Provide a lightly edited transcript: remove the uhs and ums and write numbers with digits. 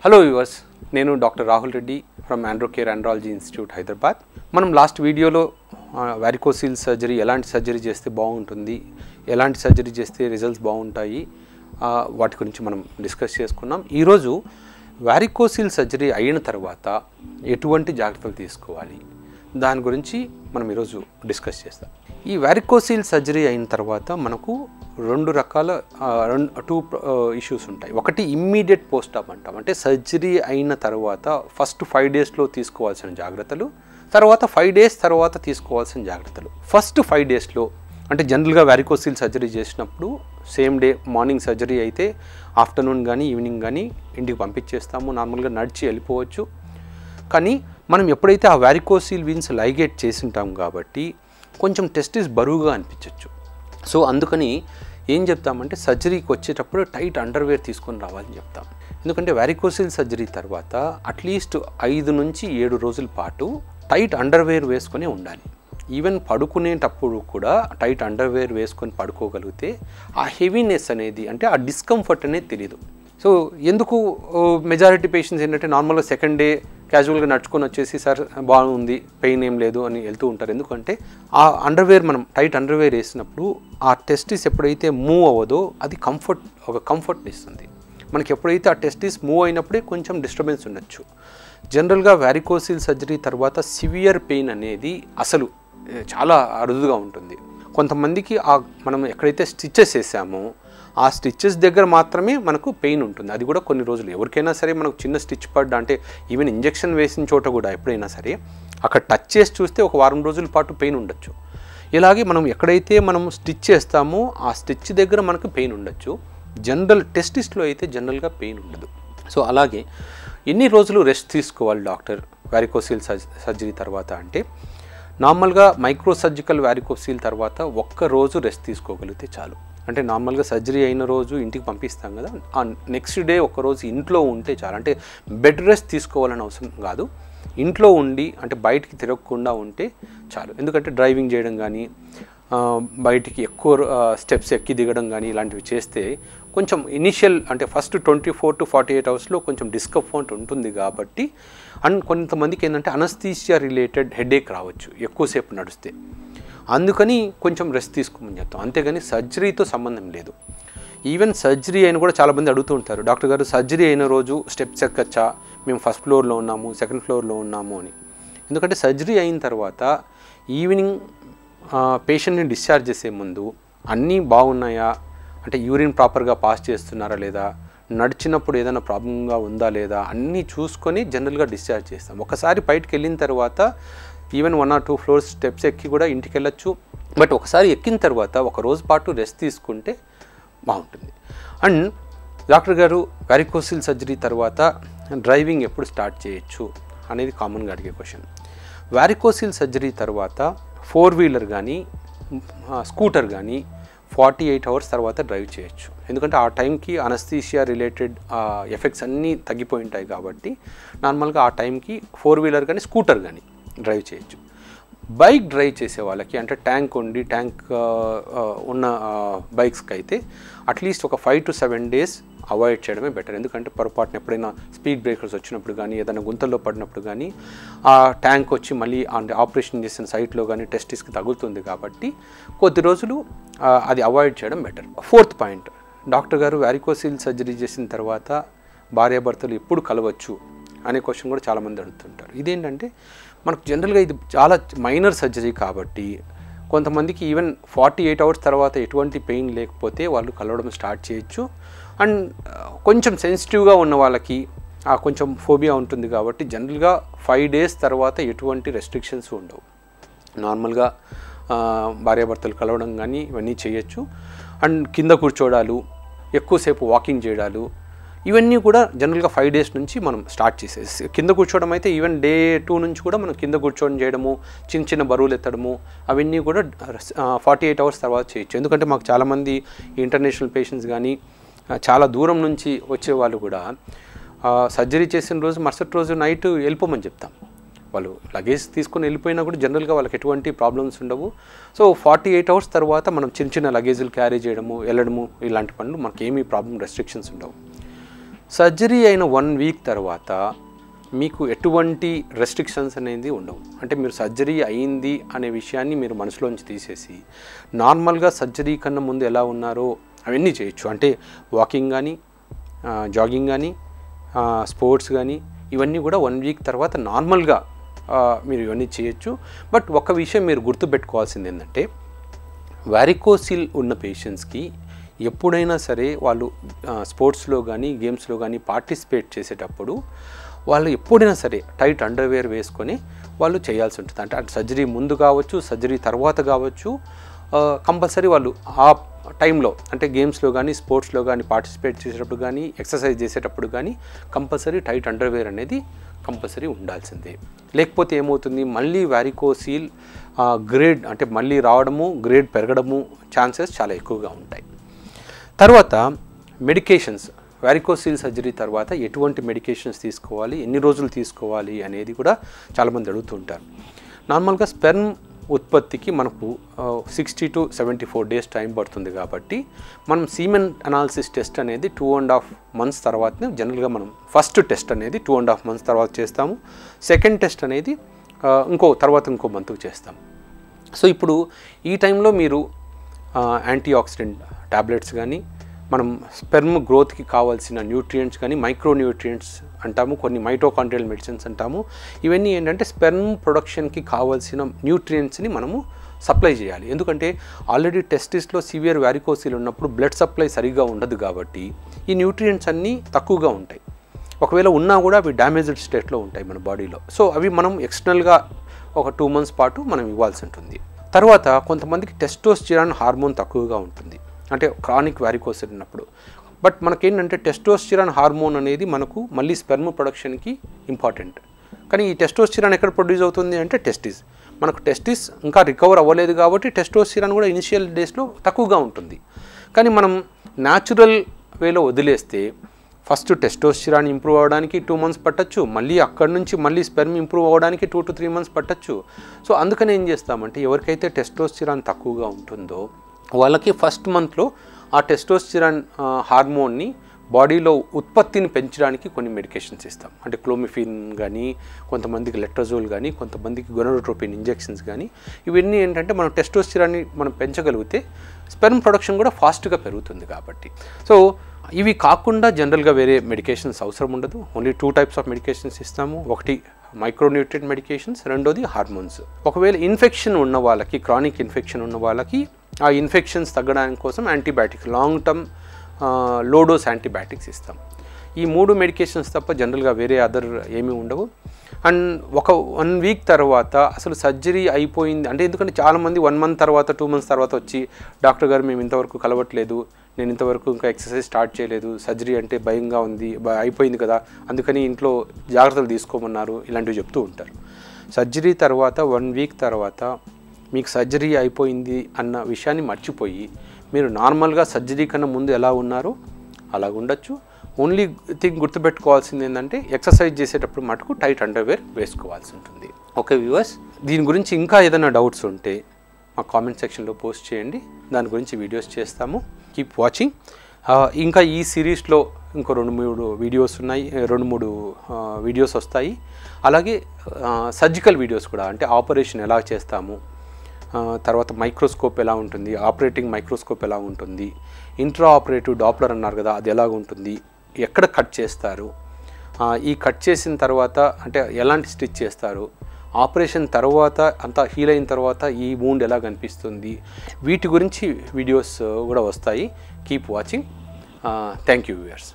Hello viewers, నేను doctor Rahul Reddy from Androcare andrology institute Hyderabad. మనం last వీడియోలో వారికోసిల్ సర్జరీ ఎలాంటి సర్జరీ చేస్తే బాగుంటుంది, ఎలాంటి సర్జరీ చేస్తే రిజల్ట్స్ బాగుంటాయి, వాటి గురించి మనం డిస్కస్ చేసుకున్నాం. ఈరోజు వారికోసిల్ సర్జరీ అయిన తర్వాత ఎటువంటి జాగ్రత్తలు తీసుకోవాలి దాని గురించి మనం ఈరోజు డిస్కస్ చేస్తాం. ఈ వారికోసిల్ సర్జరీ అయిన తర్వాత మనకు రెండు రకాల ఇష్యూస్ ఉంటాయి. ఒకటి ఇమ్మీడియట్ పోస్ట్ ఆప్ అంటాం, అంటే సర్జరీ అయిన తర్వాత ఫస్ట్ 5 డేస్లో తీసుకోవాల్సిన జాగ్రత్తలు, తర్వాత 5 డేస్ తర్వాత తీసుకోవాల్సిన జాగ్రత్తలు. ఫస్ట్ 5 డేస్లో అంటే జనరల్గా వారికోసిల్ సర్జరీ చేసినప్పుడు సేమ్ డే మార్నింగ్ సర్జరీ అయితే ఆఫ్టర్నూన్ కానీ ఈవినింగ్ కానీ ఇంటికి పంపించేస్తాము, నార్మల్గా నడిచి వెళ్ళిపోవచ్చు. కానీ మనం ఎప్పుడైతే ఆ వారికోసిల్ వీన్స్ లైగేట్ చేసి ఉంటాం కాబట్టి కొంచెం టెస్టిస్ బరువుగా అనిపించవచ్చు. సో అందుకని ఏం చెప్తామంటే సర్జరీకి వచ్చేటప్పుడు టైట్ అండర్వేర్ తీసుకొని రావాలని చెప్తాం. ఎందుకంటే వారికోసిల్ సర్జరీ తర్వాత అట్లీస్ట్ 5 నుంచి 7 రోజుల పాటు టైట్ అండర్వేర్ వేసుకొని ఉండాలి. ఈవెన్ పడుకునేటప్పుడు కూడా టైట్ అండర్వేర్ వేసుకొని పడుకోగలిగితే ఆ హెవీనెస్ అనేది, అంటే ఆ డిస్కంఫర్ట్ అనేది తెలియదు. సో ఎందుకు మెజారిటీ పేషెంట్స్ ఏంటంటే నార్మల్గా సెకండ్ డే క్యాజువల్గా నడుచుకొని వచ్చేసి సార్ బాగుంది, పెయిన్ ఏం లేదు అని వెళ్తూ ఉంటారు. ఎందుకంటే ఆ అండర్వేర్, మనం టైట్ అండర్వేర్ వేసినప్పుడు ఆ టెస్టిస్ ఎప్పుడైతే మూవ్ అవ్వదో అది ఒక కంఫర్ట్ని ఇస్తుంది. మనకి ఎప్పుడైతే ఆ టెస్టిస్ మూవ్ అయినప్పుడే కొంచెం డిస్టర్బెన్స్ ఉండొచ్చు. జనరల్గా వారికోసిల్ సర్జరీ తర్వాత సివియర్ పెయిన్ అనేది అసలు చాలా అరుదుగా ఉంటుంది. కొంతమందికి మనం ఎక్కడైతే స్టిచెస్ వేసామో ఆ స్టిచెస్ దగ్గర మాత్రమే మనకు పెయిన్ ఉంటుంది. అది కూడా కొన్ని రోజులు. ఎవరికైనా సరే మనకు చిన్న స్టిచ్ పడ్డా, అంటే ఈవెన్ ఇంజెక్షన్ వేసిన చోట కూడా ఎప్పుడైనా సరే అక్కడ టచ్ చేసి చూస్తే ఒక వారం రోజుల పాటు పెయిన్ ఉండొచ్చు. ఇలాగే మనం ఎక్కడైతే మనం స్టిచ్ చేస్తామో ఆ స్టిచ్ దగ్గర మనకు పెయిన్ ఉండొచ్చు. జనరల్ టెస్టిస్లో అయితే జనరల్గా పెయిన్ ఉండదు. సో అలాగే ఎన్ని రోజులు రెస్ట్ తీసుకోవాలి డాక్టర్ వారికోసిల్ సర్జరీ తర్వాత అంటే, నార్మల్గా మైక్రో సర్జికల్ వారికోసిల్ తర్వాత 1 రోజు రెస్ట్ తీసుకోగలిగితే చాలు. అంటే నార్మల్గా సర్జరీ అయిన రోజు ఇంటికి పంపిస్తాం కదా, ఆ నెక్స్ట్ డే 1 రోజు ఇంట్లో ఉంటే చాలు. అంటే బెడ్ రెస్ట్ తీసుకోవాలని అవసరం కాదు, ఇంట్లో ఉండి అంటే బయటికి తిరగకుండా ఉంటే చాలు. ఎందుకంటే డ్రైవింగ్ చేయడం కానీ, బయటికి ఎక్కువ స్టెప్స్ ఎక్కి దిగడం కానీ ఇలాంటివి చేస్తే కొంచెం ఇనిషియల్ అంటే ఫస్ట్ 24 to 48 అవర్స్లో కొంచెం డిస్కంఫర్ట్ ఉంటుంది కాబట్టి. అండ్ కొంతమందికి ఏంటంటే అనస్థీషియా రిలేటెడ్ హెడేక్ రావచ్చు ఎక్కువసేపు నడిస్తే, అందుకని కొంచెం రెస్ట్ తీసుకోమని చెప్తాం. అంతేగాని సర్జరీతో సంబంధం లేదు. ఈవెన్ సర్జరీ అయిన కూడా చాలామంది అడుగుతూ ఉంటారు, డాక్టర్ గారు సర్జరీ అయిన రోజు స్టెప్స్ ఎక్కచ్చా, మేము ఫస్ట్ ఫ్లోర్లో ఉన్నాము, సెకండ్ ఫ్లోర్లో ఉన్నాము అని. ఎందుకంటే సర్జరీ అయిన తర్వాత ఈవినింగ్ పేషెంట్ని డిశ్చార్జ్ చేసే ముందు అన్నీ బాగున్నాయా, అంటే యూరిన్ ప్రాపర్గా పాస్ చేస్తున్నారా లేదా, నడిచినప్పుడు ఏదైనా ప్రాబ్లంగా ఉందా లేదా అన్నీ చూసుకొని జనరల్గా డిశ్చార్జ్ చేస్తాం. ఒకసారి బయటకు వెళ్ళిన తర్వాత ఈవెన్ 1 or 2 ఫ్లోర్స్ స్టెప్స్ ఎక్కి కూడా ఇంటికి వెళ్ళొచ్చు. బట్ ఒకసారి ఎక్కిన తర్వాత 1 రోజు పాటు రెస్ట్ తీసుకుంటే బాగుంటుంది. అండ్ డాక్టర్ గారు వారికోసిల్ సర్జరీ తర్వాత డ్రైవింగ్ ఎప్పుడు స్టార్ట్ చేయొచ్చు అనేది కామన్గా అడిగే క్వశ్చన్. వారికోసిల్ సర్జరీ తర్వాత 4-వీలర్ కానీ స్కూటర్ కానీ 48 అవర్స్ తర్వాత డ్రైవ్ చేయొచ్చు. ఎందుకంటే ఆ టైంకి అనస్థీషియా రిలేటెడ్ ఎఫెక్ట్స్ అన్నీ తగ్గిపోయి ఉంటాయి కాబట్టి నార్మల్గా ఆ టైంకి 4-వీలర్ కానీ స్కూటర్ కానీ డ్రైవ్ చేయొచ్చు. బైక్ డ్రైవ్ చేసే వాళ్ళకి, అంటే ట్యాంక్ ఉన్న బైక్స్కి అయితే అట్లీస్ట్ ఒక 5 to 7 డేస్ అవాయిడ్ చేయడమే బెటర్. ఎందుకంటే పొరపాటున ఎప్పుడైనా స్పీడ్ బ్రేకర్స్ వచ్చినప్పుడు కానీ, ఏదైనా గుంతల్లో పడినప్పుడు కానీ ఆ ట్యాంక్ వచ్చి మళ్ళీ ఆపరేషన్ చేసిన సైట్లో కానీ టెస్టిస్కి తగులుతుంది కాబట్టి కొద్ది రోజులు అది అవాయిడ్ చేయడం బెటర్. 4th పాయింట్, డాక్టర్ గారు వారికోసిల్ సర్జరీ చేసిన తర్వాత భార్యాభర్తలు ఎప్పుడు కలవచ్చు అనే క్వశ్చన్ కూడా చాలామంది అడుగుతుంటారు. ఇదేంటంటే మనకు జనరల్గా ఇది చాలా మైనర్ సర్జరీ కాబట్టి కొంతమందికి ఈవెన్ 48 అవర్స్ తర్వాత ఎటువంటి పెయిన్ లేకపోతే వాళ్ళు కలవడం స్టార్ట్ చేయొచ్చు. అండ్ కొంచెం సెన్సిటివ్గా ఉన్న వాళ్ళకి కొంచెం ఫోబియా ఉంటుంది కాబట్టి జనరల్గా 5 డేస్ తర్వాత ఎటువంటి రెస్ట్రిక్షన్స్ ఉండవు. నార్మల్గా భార్యాభర్తలు కలవడం కానీ ఇవన్నీ చేయొచ్చు. అండ్ కింద కూర్చోవడాలు, ఎక్కువసేపు వాకింగ్ చేయడాలు, ఇవన్నీ కూడా జనరల్గా 5 డేస్ నుంచి మనం స్టార్ట్ చేసేసి, కింద కూర్చోవడం అయితే ఈవెన్ Day 2 నుంచి కూడా మనం కింద కూర్చోవడం చేయడము, చిన్న బరువులు ఎత్తడము అవన్నీ కూడా 48 అవర్స్ తర్వాత చేయొచ్చు. ఎందుకంటే మాకు చాలామంది ఇంటర్నేషనల్ పేషెంట్స్ కానీ చాలా దూరం నుంచి వచ్చే వాళ్ళు కూడా సర్జరీ చేసిన రోజు మరుసటి రోజు నైట్ వెళ్ళిపోమని చెప్తాం. వాళ్ళు లగేజ్ తీసుకొని వెళ్ళిపోయినా కూడా జనరల్గా వాళ్ళకి ఎటువంటి ప్రాబ్లమ్స్ ఉండవు. సో 48 అవర్స్ తర్వాత మనం చిన్న లగేజీలు క్యారీ చేయడము, వెళ్ళడము ఇలాంటి పనులు మనకి ఏమీ ప్రాబ్లం రెస్ట్రిక్షన్స్ ఉండవు. సర్జరీ అయిన 1 వీక్ తర్వాత మీకు ఎటువంటి రెస్ట్రిక్షన్స్ అనేది ఉండవు. అంటే మీరు సర్జరీ అయింది అనే విషయాన్ని మీరు మనసులోంచి తీసేసి నార్మల్గా సర్జరీ కన్నా ముందు ఎలా ఉన్నారో అవన్నీ చేయొచ్చు. అంటే వాకింగ్ కానీ, జాగింగ్ కానీ, స్పోర్ట్స్ కానీ ఇవన్నీ కూడా 1 వీక్ తర్వాత నార్మల్గా మీరు ఇవన్నీ చేయొచ్చు. బట్ ఒక విషయం మీరు గుర్తుపెట్టుకోవాల్సింది ఏంటంటే వారికోసిల్ ఉన్న పేషెంట్స్కి ఎప్పుడైనా సరే వాళ్ళు స్పోర్ట్స్లో కానీ గేమ్స్లో కానీ పార్టిసిపేట్ చేసేటప్పుడు వాళ్ళు ఎప్పుడైనా సరే టైట్ అండర్వేర్ వేసుకొని వాళ్ళు చేయాల్సి ఉంటుంది. అంటే సర్జరీ ముందు కావచ్చు, సర్జరీ తర్వాత కావచ్చు, కంపల్సరీ వాళ్ళు ఆ టైంలో అంటే గేమ్స్లో కానీ స్పోర్ట్స్లో కానీ పార్టిసిపేట్ చేసేటప్పుడు కానీ ఎక్సర్సైజ్ చేసేటప్పుడు కానీ కంపల్సరీ టైట్ అండర్వేర్ అనేది కంపల్సరీ ఉండాల్సిందే. లేకపోతే ఏమవుతుంది, మళ్ళీ వారికోసిల్ గ్రేడ్ అంటే మళ్ళీ రావడము, గ్రేడ్ పెరగడము ఛాన్సెస్ చాలా ఎక్కువగా ఉంటాయి. తర్వాత మెడికేషన్స్, వారికోసిల్ సర్జరీ తర్వాత ఎటువంటి మెడికేషన్స్ తీసుకోవాలి, ఎన్ని రోజులు తీసుకోవాలి అనేది కూడా చాలామంది అడుగుతుంటారు. నార్మల్గా స్పెర్మ్ ఉత్పత్తికి మనకు 60 to 74 డేస్ టైం పడుతుంది కాబట్టి మనం సీమెన్ అనాలిసిస్ టెస్ట్ అనేది 2.5 months తర్వాతనే జనరల్గా మనం ఫస్ట్ టెస్ట్ అనేది 2.5 months తర్వాత చేస్తాము. సెకండ్ టెస్ట్ అనేది ఇంకో మంత్కి చేస్తాము. సో ఇప్పుడు ఈ టైంలో మీరు యాంటీ ఆక్సిడెంట్ ట్యాబ్లెట్స్ కానీ, మనం స్పెర్మ్ గ్రోత్కి కావాల్సిన న్యూట్రియంట్స్ కానీ, మైక్రో న్యూట్రియంట్స్ అంటాము, కొన్ని మైటోకాండ్రియల్ మెడిసిన్స్ అంటాము, ఇవన్నీ ఏంటంటే స్పెర్మ్ ప్రొడక్షన్కి కావాల్సిన న్యూట్రియంట్స్ని మనము సప్లై చేయాలి. ఎందుకంటే ఆల్రెడీ టెస్టిస్లో సివియర్ వారికోసిల్ ఉన్నప్పుడు బ్లడ్ సప్లై సరిగ్గా ఉండదు కాబట్టి ఈ న్యూట్రియంట్స్ అన్నీ తక్కువగా ఉంటాయి. ఒకవేళ ఉన్నా కూడా అవి డ్యామేజ్డ్ స్టేట్లో ఉంటాయి మన బాడీలో. సో అవి మనం ఎక్స్టర్నల్గా ఒక 2 months పాటు మనం ఇవ్వాల్సి ఉంటుంది. తర్వాత కొంతమందికి టెస్టోస్టిరాన్ హార్మోన్ తక్కువగా ఉంటుంది, అంటే క్రానిక్ వారికోసిల్ ఉన్నప్పుడు. బట్ మనకేంటంటే టెస్టోస్టిరాన్ హార్మోన్ అనేది మనకు మళ్ళీ స్పెర్మ్ ప్రొడక్షన్కి ఇంపార్టెంట్. కానీ ఈ టెస్టోస్టిరాన్ ఎక్కడ ప్రొడ్యూస్ అవుతుంది అంటే టెస్టిస్. మనకు టెస్టిస్ ఇంకా రికవర్ అవ్వలేదు కాబట్టి టెస్టోస్టిరాన్ కూడా ఇనిషియల్ డేస్లో తక్కువగా ఉంటుంది. కానీ మనం న్యాచురల్ వేలో వదిలేస్తే ఫస్ట్ టెస్టోస్టిరాన్ ఇంప్రూవ్ అవ్వడానికి 2 months పట్టచ్చు, మళ్ళీ అక్కడి నుంచి మళ్ళీ స్పెర్మ్ ఇంప్రూవ్ అవ్వడానికి 2 to 3 months పట్టచ్చు. సో అందుకని ఏం చేస్తామంటే ఎవరికైతే టెస్టోస్టిరాన్ తక్కువగా ఉంటుందో వాళ్ళకి ఫస్ట్ మంత్లో ఆ టెస్టోస్టిరాన్ హార్మోన్ని బాడీలో ఉత్పత్తిని పెంచడానికి కొన్ని మెడికేషన్స్ ఇస్తాం. అంటే క్లోమిఫిన్ కానీ, కొంతమందికి లెట్రజోల్ కానీ, కొంతమందికి గొనడోట్రోపిన్ ఇంజెక్షన్స్ కానీ, ఇవన్నీ ఏంటంటే మనం టెస్టోస్టిరాన్ని మనం పెంచగలిగితే స్పెర్మ్ ప్రొడక్షన్ కూడా ఫాస్ట్గా పెరుగుతుంది కాబట్టి. సో ఇవి కాకుండా జనరల్గా వేరే మెడికేషన్స్ అవసరం ఉండదు. ఓన్లీ 2 types ఆఫ్ మెడికేషన్స్ ఇస్తాము. ఒకటి మైక్రోన్యూట్రియంట్ మెడికేషన్స్, రెండోది హార్మోన్స్. ఒకవేళ ఇన్ఫెక్షన్ ఉన్న వాళ్ళకి, క్రానిక్ ఇన్ఫెక్షన్ ఉన్న వాళ్ళకి ఆ ఇన్ఫెక్షన్స్ తగ్గడానికి కోసం antibiotics, long term low dose antibiotics ఇస్తాం. ఈ 3 మెడికేషన్స్ తప్ప జనరల్గా వేరే అదర్ ఏమీ ఉండవు. అండ్ ఒక 1 week తర్వాత అసలు సర్జరీ అయిపోయింది అంటే, ఎందుకంటే చాలామంది 1 month తర్వాత 2 months తర్వాత వచ్చి డాక్టర్ గారు మేము ఇంతవరకు కలవట్లేదు, నేను ఇంతవరకు ఇంకా ఎక్సర్సైజ్ స్టార్ట్ చేయలేదు, సర్జరీ అంటే భయంగా ఉంది, అయిపోయింది కదా అందుకని ఇంట్లో జాగ్రత్తలు తీసుకోమన్నారు, ఇలాంటివి చెప్తూ ఉంటారు. సర్జరీ తర్వాత 1 week తర్వాత మీకు సర్జరీ అయిపోయింది అన్న విషయాన్ని మర్చిపోయి మీరు నార్మల్గా సర్జరీ కన్నా ముందు ఎలా ఉన్నారో అలా ఉండొచ్చు. ఓన్లీ థింగ్ గుర్తుపెట్టుకోవాల్సింది ఏంటంటే ఎక్సర్సైజ్ చేసేటప్పుడు మటుకు టైట్ అండర్వేర్ వేసుకోవాల్సి ఉంటుంది. ఓకే వ్యూవర్స్, దీని గురించి ఇంకా ఏదైనా డౌట్స్ ఉంటే మా కామెంట్ సెక్షన్లో పోస్ట్ చేయండి, దాని గురించి వీడియోస్ చేస్తాము. Keep watching. ఇంకా ఈ సిరీస్లో ఇంకో 2-3 వీడియోస్ ఉన్నాయి, 2-3 వీడియోస్ వస్తాయి. అలాగే సర్జికల్ వీడియోస్ కూడా, అంటే ఆపరేషన్ ఎలా చేస్తాము, తర్వాత మైక్రోస్కోప్ ఎలా ఉంటుంది, ఆపరేటింగ్ మైక్రోస్కోప్ ఎలా ఉంటుంది, ఇంట్రా ఆపరేటివ్ డాప్లర్ అన్నారు కదా అది ఎలా ఉంటుంది, ఎక్కడ కట్ చేస్తారు, ఈ కట్ చేసిన తర్వాత అంటే ఎలాంటి స్టిచ్ చేస్తారు, ఆపరేషన్ తర్వాత అంతా హీల్ అయిన తర్వాత ఈ వూండ్ ఎలా కనిపిస్తుంది, వీటి గురించి వీడియోస్ కూడా వస్తాయి. Keep watching. Thank you viewers.